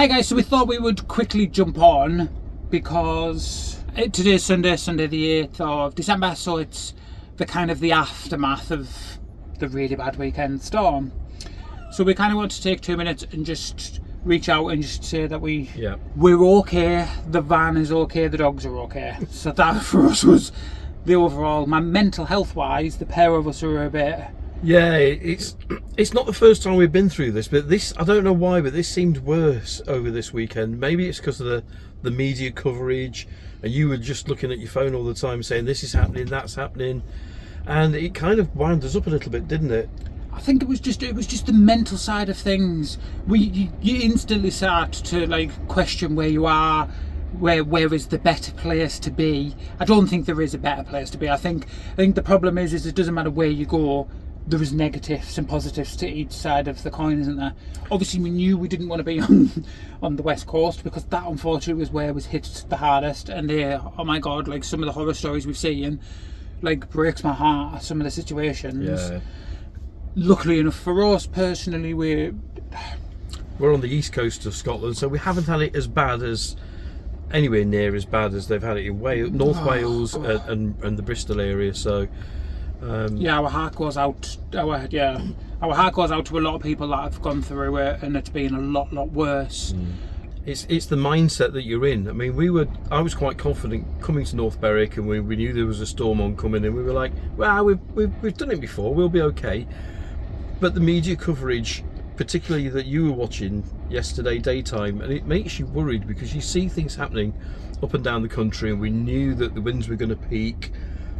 Hi guys, so we thought we would quickly jump on because today's Sunday the 8th of December, so it's the aftermath of the really bad weekend storm. So we kind of want to take 2 minutes and just reach out and just say that we're okay, the van is okay, the dogs are okay. So that for us was the overall, my mental health wise, the pair of us are a bit... Yeah, it's not the first time we've been through this, but this, I don't know why, but this seemed worse over this weekend. Maybe it's because of the media coverage, and you were just looking at your phone all the time saying this is happening, that's happening, and it kind of wound us up a little bit, didn't it? I think it was just the mental side of things. You instantly start to question where you are, where is the better place to be. I don't think there is a better place to be. I think the problem is it doesn't matter where you go, there is negatives and positives to each side of the coin, isn't there? Obviously we knew we didn't want to be on the west coast, because that unfortunately was where it was hit the hardest, and oh my god, some of the horror stories we've seen breaks my heart, some of the situations. Yeah. Luckily enough for us personally, we're on the east coast of Scotland, so we haven't had it as bad as anywhere near as bad as they've had it in Wales, North Wales and the Bristol area. So our heart goes out. Our heart goes out to a lot of people that have gone through it, and it's been a lot worse. It's the mindset that you're in. I mean, I was quite confident coming to North Berwick, and we knew there was a storm oncoming, and we were like, well, we've done it before, we'll be okay. But the media coverage, particularly that you were watching yesterday daytime, and it makes you worried because you see things happening up and down the country, and we knew that the winds were going to peak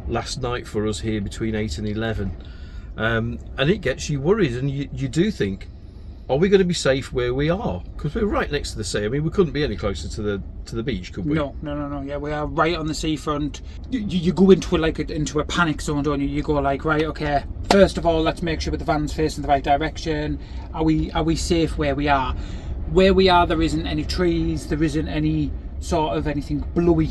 last night for us here between 8 and 11, and it gets you worried, and you do think, are we going to be safe where we are? Because we're right next to the sea. I mean, we couldn't be any closer to the beach, could we? No. Yeah, we are right on the seafront. You go into a panic zone, don't you? You go right, okay, first of all, let's make sure that the van's facing the right direction. Are we safe where we are? Where we are, there isn't any trees, there isn't any sort of anything blowy.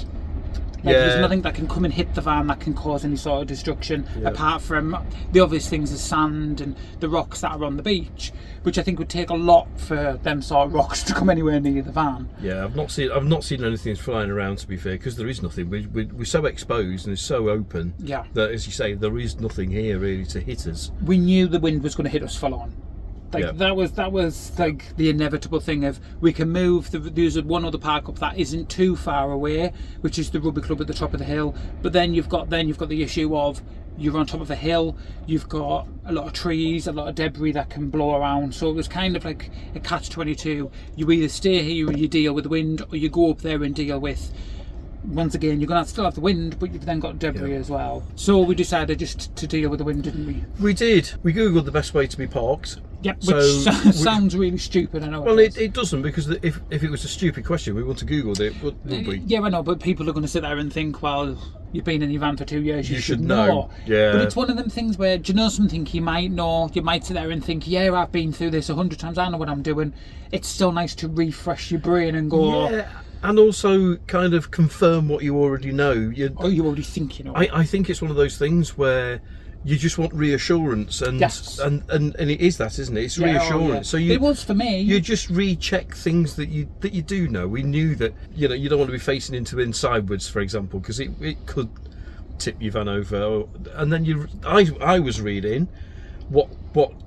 There's nothing that can come and hit the van that can cause any sort of destruction, apart from the obvious things, the sand and the rocks that are on the beach, which I think would take a lot for them sort of rocks to come anywhere near the van. Yeah, I've not seen anything flying around, to be fair, because there is nothing. We're so exposed and it's so open that, as you say, there is nothing here really to hit us. We knew the wind was going to hit us full on. That was the inevitable thing of, we can move. There's one other park up that isn't too far away, which is the rugby club at the top of the hill. But then you've got the issue of, you're on top of a hill, you've got a lot of trees, a lot of debris that can blow around. So it was kind of like a catch-22. You either stay here and you deal with the wind, or you go up there and deal with, once again, you're going to still have the wind, but you've then got debris as well. So we decided just to deal with the wind, didn't we? We did. We googled the best way to be parked. Yep, which sounds really stupid, I know. Well, it doesn't, because if it was a stupid question, we wouldn't have googled it, would we? Yeah, I know, but people are going to sit there and think, well, you've been in your van for 2 years, you should know. Yeah. But it's one of them things where, do you know something you might know? You might sit there and think, yeah, I've been through this 100 times, I know what I'm doing. It's still nice to refresh your brain and go... Yeah. And also kind of confirm what you already know. You already think you know. I think it's one of those things where you just want reassurance, and and it is that, isn't it? It's reassurance. So it was for me. You just recheck things that you do know. We knew that you don't want to be facing into wind sideways, for example, because it could tip your van over. And then I was reading what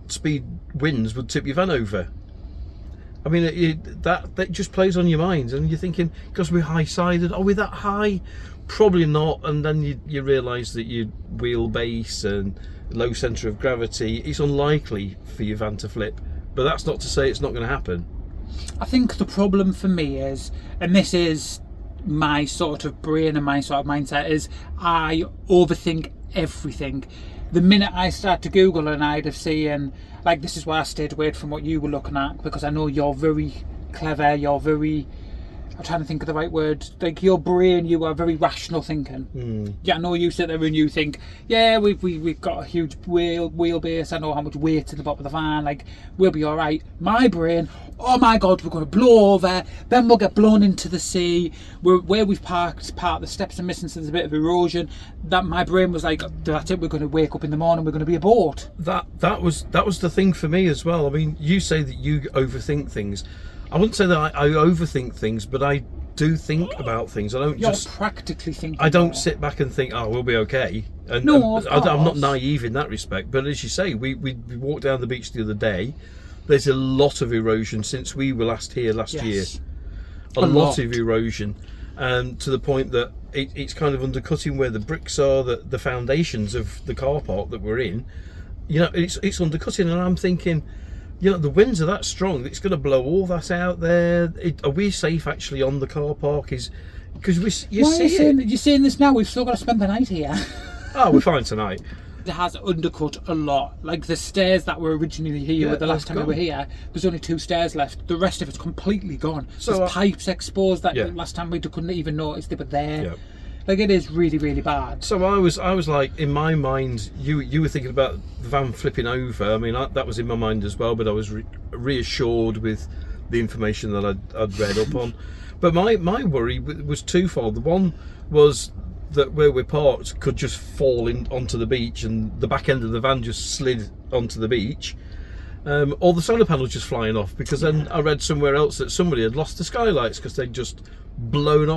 speed winds would tip your van over. I mean, that just plays on your mind, and you're thinking, because we're high-sided, are we that high? Probably not. And then you realise that your wheelbase and low centre of gravity, it's unlikely for your van to flip. But that's not to say it's not going to happen. I think the problem for me is, and this is my sort of brain and my sort of mindset, is I overthink everything. The minute I start to Google and I'd have seen, this is why I stayed away from what you were looking at, because I know you're very clever, you're very, I'm trying to think of the right word, your brain, you are very rational thinking. Yeah, I know you sit there and you think, yeah, we've got a huge wheelbase, I know how much weight's in the bottom of the van, we'll be alright. My brain, oh my god, we're going to blow over, then we'll get blown into the sea, where we've parked, part of the steps are missing, so there's a bit of erosion. That my brain was like, that's it, we're going to wake up in the morning, we're going to be aboard. That was the thing for me as well. I mean, you say that you overthink things. I wouldn't say that I overthink things, but I do think about things. I don't You're just practically thinking. I don't sit back and think, oh, we'll be okay. And, No, and of I'm not course. naive in that respect. But as you say, we walked down the beach the other day. There's a lot of erosion since we were last here last year. Yes. A lot of erosion, to the point that it's kind of undercutting where the bricks are, the foundations of the car park that we're in. You know, it's undercutting, and I'm thinking, you know, the winds are that strong, it's going to blow all that out there. Are we safe actually on the car park? Is because Why are you saying this now? We've still got to spend the night here. Oh, we're fine tonight. It has undercut a lot. Like the stairs that were originally here, the last time we were here, there's only 2 stairs left. The rest of it's completely gone. So, there's pipes exposed that last time we couldn't even notice they were there. Yeah. Like it is really, really bad. So I was like, in my mind, you were thinking about the van flipping over. I mean, that was in my mind as well, but I was reassured with the information that I'd read up on. But my worry was twofold. The one was that where we're parked could just fall onto the beach, and the back end of the van just slid onto the beach, or the solar panel just flying off. Because then I read somewhere else that somebody had lost the skylights because they'd just blown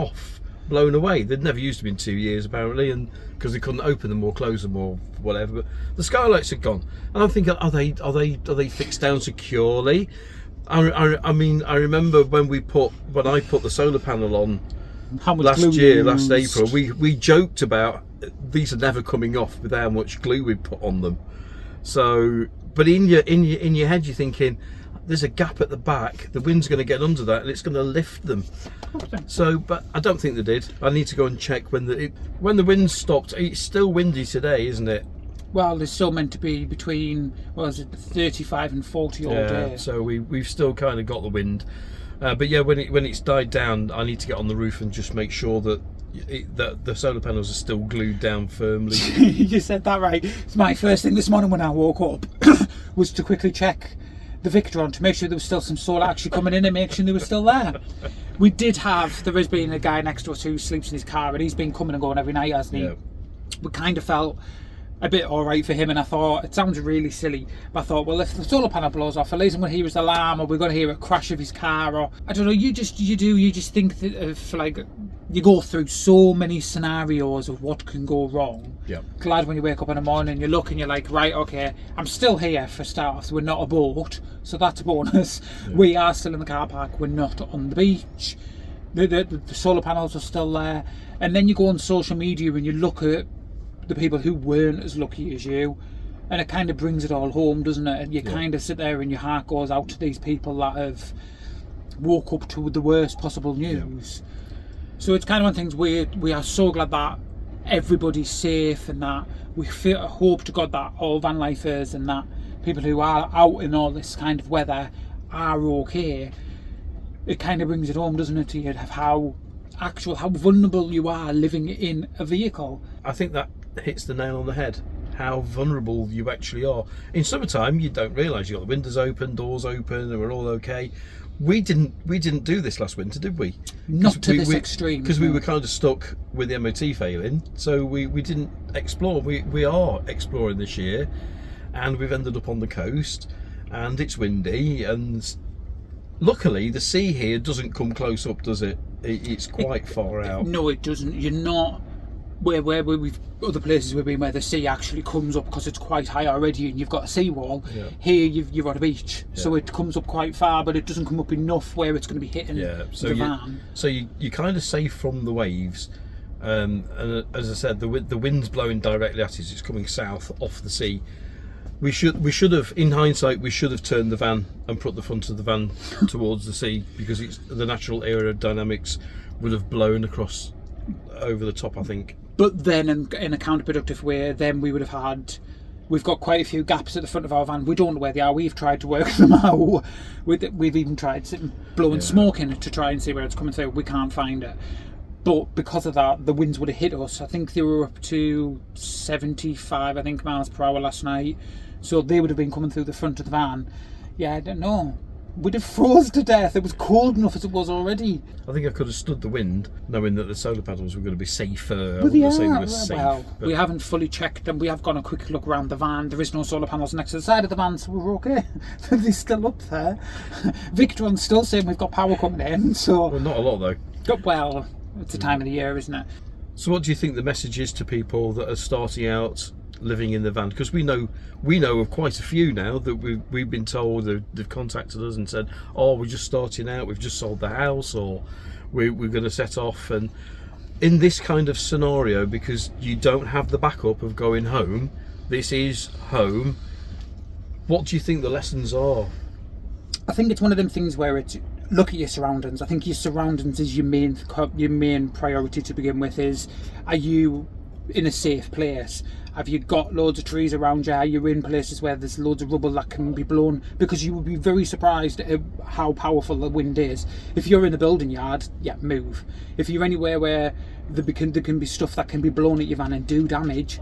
away. They'd never used them in 2 years apparently, and because they couldn't open them or close them or whatever. But the skylights had gone, and I'm thinking, are they fixed down securely? I mean, I remember when I put the solar panel on last April, we joked about these are never coming off with how much glue we put on them. So, but in your head you're thinking, there's a gap at the back, the wind's going to get under that and it's going to lift them. So, but I don't think they did. I need to go and check when the wind stopped. It's still windy today, isn't it? Well, there's still meant to be between, what was it, 35 and 40 all day. So we've still kind of got the wind. But yeah, when it's died down, I need to get on the roof and just make sure that the solar panels are still glued down firmly. You said that right. It's my first thing this morning when I woke up was to quickly check the Victron to make sure there was still some solar actually coming in and make sure they were still there. There has been a guy next to us who sleeps in his car, and he's been coming and going every night, hasn't he? Yeah. We kind of felt a bit alright for him, and I thought, it sounds really silly, but I thought, well, if the solar panel blows off, at least I'm going to hear his alarm, or we're going to hear a crash of his car, or I don't know, you just think that of, like, you go through so many scenarios of what can go wrong. Yeah. Glad when you wake up in the morning, you look and you're like, right, okay, I'm still here for starters, we're not a boat, so that's a bonus. Yeah. We are still in the car park, we're not on the beach. The solar panels are still there. And then you go on social media and you look at the people who weren't as lucky as you, and it kind of brings it all home, doesn't it? And you kind of sit there and your heart goes out to these people that have woke up to the worst possible news. So it's kind of one of the things we are so glad that everybody's safe, and that we hope to God that all van lifers and that people who are out in all this kind of weather are okay. It kind of brings it home, doesn't it, to you, of how vulnerable you are living in a vehicle. I think that hits the nail on the head, how vulnerable you actually are. In summertime you don't realise, you got the windows open, doors open, and we're all okay. We didn't do this last winter, did we? Not to this extreme, because we were kind of stuck with the MOT failing, so we didn't explore. We are exploring this year, and we've ended up on the coast, and it's windy, and luckily the sea here doesn't come close up, does it? It's quite far out. No, it doesn't. You're not where we've other places we've been where the sea actually comes up because it's quite high already and you've got a seawall. Yeah. Here you've got a beach, so it comes up quite far, but it doesn't come up enough where it's going to be hitting the van. So you're kind of safe from the waves, and as I said, the wind's blowing directly at us. It's coming south off the sea. We should have, in hindsight, turned the van and put the front of the van towards the sea, because the natural aerodynamics would have blown across over the top, I think. But then in a counterproductive way, then we would have had, we've got quite a few gaps at the front of our van. We don't know where they are. We've tried to work them out. We've even tried blowing smoke in it to try and see where it's coming through. We can't find it. But because of that, the winds would have hit us. I think they were up to 75, miles per hour last night. So they would have been coming through the front of the van. Yeah, I don't know. we'd have froze to death. It was cold enough as it was already. I think I could have stood the wind, knowing that the solar panels were going to be safer. I But wouldn't say they were safe. Well, but we haven't fully checked them. We have gone a quick look around the van. There is no solar panels next to the side of the van, so we're okay. They're still up there. Victron's still saying we've got power coming in, so... Well, not a lot though. Well, it's the time of the year, isn't it? So what do you think the message is to people that are starting out living in the van? Because we know of quite a few now that we've been told, they've contacted us and said, oh, we're just starting out, we've just sold the house, or we're going to set off. And in this kind of scenario, because you don't have the backup of going home, this is home, what do you think the lessons are? I think it's one of them things where it's, look at your surroundings. I think your surroundings is your main priority to begin with. Is, are you in a safe place? Have you got loads of trees around you? Are you in places where there's loads of rubble that can be blown? Because you would be very surprised at how powerful the wind is. If you're in a building yard, yeah, move. If you're anywhere where there can be stuff that can be blown at your van and do damage,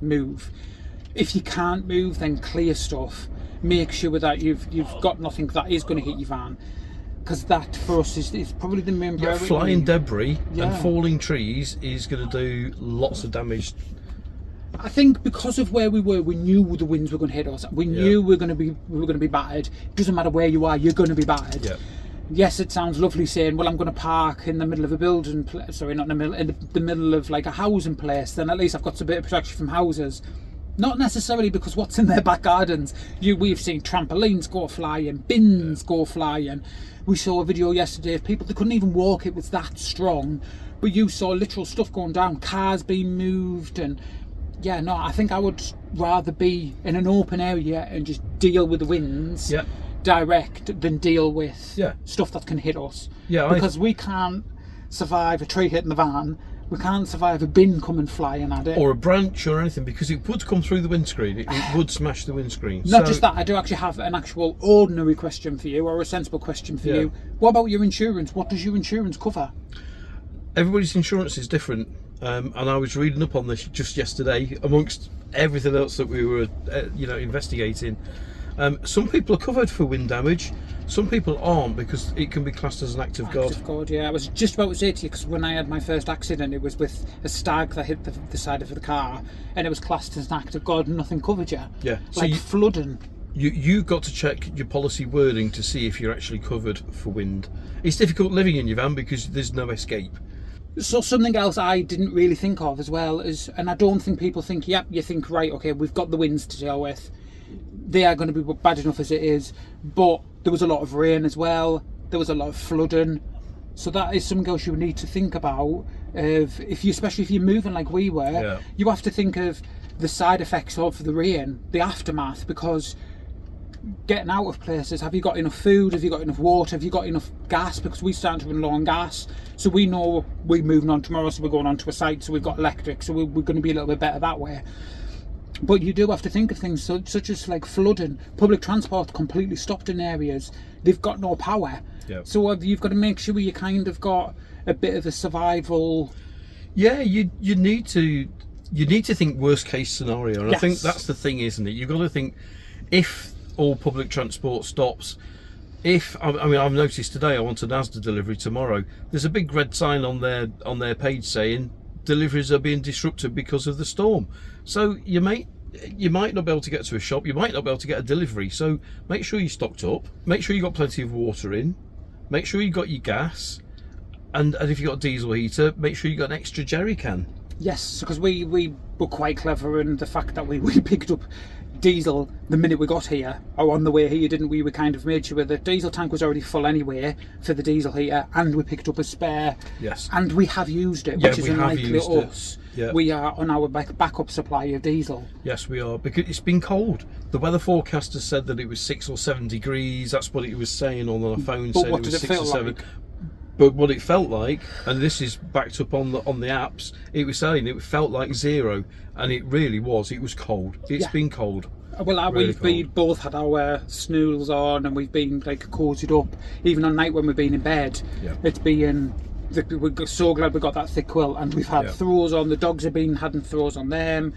move. If you can't move, then clear stuff. Make sure that you've got nothing that is going to hit your van. Because that for us is probably the main priority. Flying debris and falling trees is going to do lots of damage. I think because of where we were, we knew the winds were going to hit us. We knew we were going to be battered. It doesn't matter where you are, you're going to be battered. Yeah. Yes, it sounds lovely saying, well, I'm going to park in the middle of a building, sorry, not in the middle of like a housing place. Then at least I've got a bit of protection from houses. Not necessarily, because what's in their back gardens. We've seen trampolines go flying, bins go flying. We saw a video yesterday of people that couldn't even walk, it was that strong. But you saw literal stuff going down, cars being moved, and yeah, no, I think I would rather be in an open area and just deal with the winds direct than deal with stuff that can hit us. Yeah, because we can't survive a tree hitting the van. We can't survive a bin coming flying at it. Or a branch or anything, because it would come through the windscreen. It would smash the windscreen. Not just that, I do actually have an actual ordinary question for you, or a sensible question for you. What about your insurance? What does your insurance cover? Everybody's insurance is different. And I was reading up on this just yesterday, amongst everything else that we were investigating. Some people are covered for wind damage, some people aren't, because it can be classed as an act of God. Act of God, yeah. I was just about to say to you, because when I had my first accident, it was with a stag that hit the side of the car, and it was classed as an act of God, and nothing covered you. Yeah. Like flooding. You've got to check your policy wording to see if you're actually covered for wind. It's difficult living in your van because there's no escape. So something else I didn't really think of as well is, and I don't think people think, yep, you think, right, okay, we've got the winds to deal with. They are going to be bad enough as it is, but there was a lot of rain as well. There was a lot of flooding, so that is something else you need to think about. Especially if you're moving like we were, you have to think of the side effects of the rain, the aftermath, because getting out of places, have you got enough food? Have you got enough water? Have you got enough gas? Because we started to run low on gas, so we know we're moving on tomorrow, so we're going on to a site, so we've got electric, so we're going to be a little bit better that way. But you do have to think of things such as like flooding. Public transport completely stopped in areas. They've got no power. Yep. So you've got to make sure you kind of got a bit of a survival. Yeah, you need to think worst case scenario, and I think that's the thing, isn't it? You've got to think, if all public transport stops, I've noticed today I want an Asda delivery tomorrow. There's a big red sign on their page saying deliveries are being disrupted because of the storm. So you might not be able to get to a shop, you might not be able to get a delivery, so make sure you're stocked up, make sure you've got plenty of water in, make sure you've got your gas, and if you've got a diesel heater, make sure you've got an extra jerry can. Yes, because we were quite clever in the fact that we picked up diesel the minute we got here, or on the way here, didn't we? We kind of made sure the diesel tank was already full anyway for the diesel heater, and we picked up a spare. Yes. And we have used it, which is unlikely to us. Yeah. We are on our backup supply of diesel. Yes, we are, because it's been cold. The weather forecaster said that it was 6 or 7 degrees. That's what it was saying on the phone. But saying what it was did it 6 feel or 7. like? But what it felt like, and this is backed up on the apps, it was saying it felt like 0, and it really was. It was cold. It's been cold. Well, we both had our snools on, and we've been like coated up. Even on night when we've been in bed, it's been. We're so glad we got that thick quilt, and we've had throws on. The dogs have been having throws on them.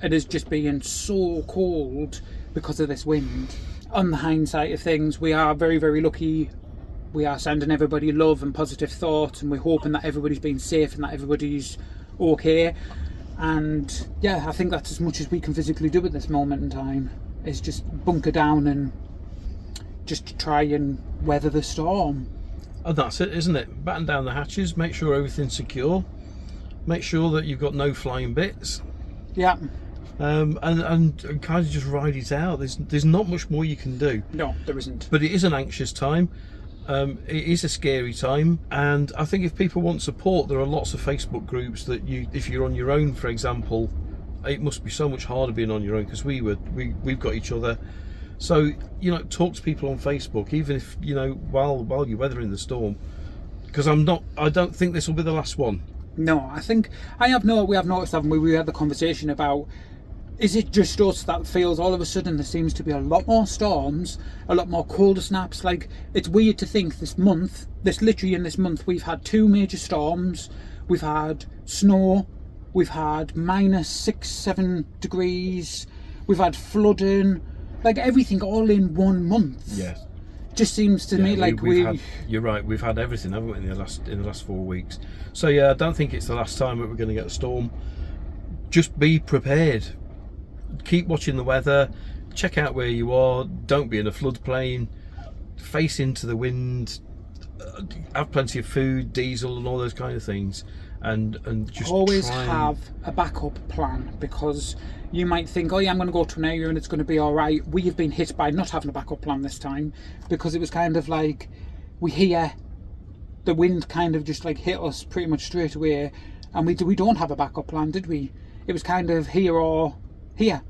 It has just been so cold because of this wind. on the hindsight of things, we are very, very lucky. We are sending everybody love and positive thoughts, and we're hoping that everybody's been safe and that everybody's okay. And yeah, I think that's as much as we can physically do at this moment in time, is just bunker down and just try and weather the storm. And that's it, isn't it? Batten down the hatches, make sure everything's secure, make sure that you've got no flying bits. Yeah. And kind of just ride it out. There's not much more you can do. No, there isn't. But it is an anxious time. It is a scary time, and I think if people want support, there are lots of Facebook groups that if you're on your own, for example, it must be so much harder being on your own, because we've got each other. So talk to people on Facebook, even if while you're weathering the storm, because I don't think this will be the last one. No, we have noticed, haven't we? We had the conversation about, is it just us that feels all of a sudden there seems to be a lot more storms, a lot more colder snaps? Like, it's weird to think this month, we've had 2 major storms, we've had snow, we've had -6-7 degrees, we've had flooding, like everything all in 1 month. Yes. Just seems to me like you're right, we've had everything, haven't we, in the last 4 weeks. So yeah, I don't think it's the last time that we're going to get a storm. Just be prepared. Keep watching the weather, check out where you are, don't be in a floodplain, face into the wind, have plenty of food, diesel and all those kind of things, and just always have a backup plan, because you might think, oh yeah, I'm going to go to an area and it's going to be alright. We have been hit by not having a backup plan this time, because it was kind of like, we hear the wind kind of just like hit us pretty much straight away, and we don't have a backup plan, did we? It was kind of here or here.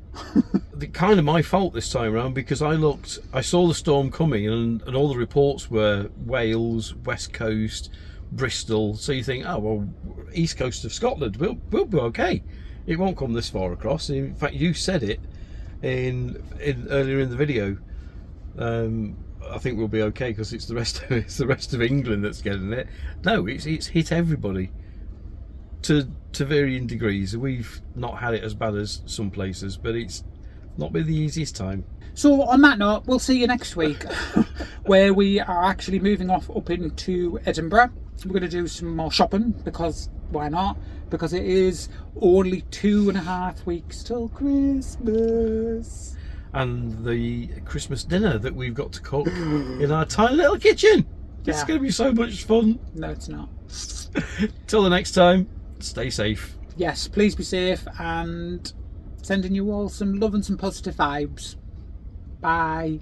Kind of my fault this time around, because I saw the storm coming, and all the reports were Wales, West Coast, Bristol. So you think, oh well, East Coast of Scotland, we'll be okay. It won't come this far across. In fact, you said it in earlier in the video. I think we'll be okay because it's the rest of England that's getting it. No, it's hit everybody to varying degrees. We've not had it as bad as some places, but it's not been the easiest time. So on that note, we'll see you next week, where we are actually moving off up into Edinburgh. We're going to do some more shopping, because why not? Because it is only 2.5 weeks till Christmas. And the Christmas dinner that we've got to cook in our tiny little kitchen. Yeah. It's going to be so much fun. No, it's not. Till the next time, stay safe. Yes, please be safe, and sending you all some love and some positive vibes. Bye.